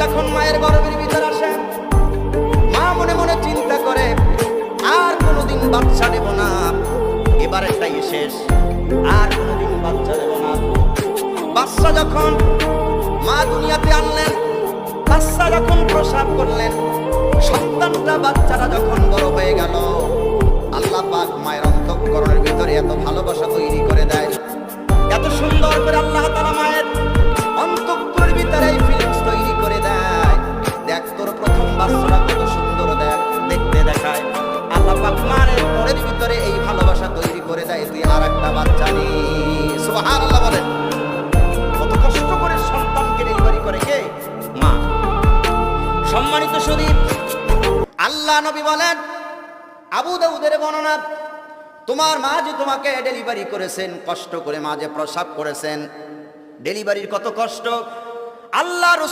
যখন মায়ের গর্ভের ভিতর আসে, মা মনে মনে চিন্তা করে আর কোনোদিন বাচ্চা নেব না, এবারেরটাই শেষ, আর কোনোদিন বাচ্চা নেব না। বাচ্চা যখন মা দুনিয়াতে আনলেন, বাচ্চা যখন প্রসব করলেন, সন্তানটা বাচ্চাটা যখন বড় হয়ে গেল, আল্লাহ পাক মায়ের অন্তঃকরণের ভিতরে এত ভালোবাসা তৈরি করে দেয়, এত সুন্দর করে আল্লাহ তাআলা মায়ের অন্তঃকরণের ভিতরে এই ফিলিংস তৈরি করে দেয়। দেখ তোর প্রথম বাচ্চাটা কত সুন্দর দেখতে দেখায়, আল্লাহ পাক মায়ের পরের ভিতরে এই ভালোবাসা তৈরি করে দেয়, তুই আর একটা বাচ্চা নি। সুবহানাল্লাহ বলেন। কত কষ্ট করে সন্তানকে ডেলিভারি করে কে? মা। সম্মানিত শরীফ, আল্লাহ নবী বলেন, আবু দাউদের বর্ণনা, তোমার মা যে তোমাকে ডেলিভারি করেছেন, কষ্ট করে মা যে প্রসব করেছেন, ডেলিভারির কত কষ্ট আল্লাহ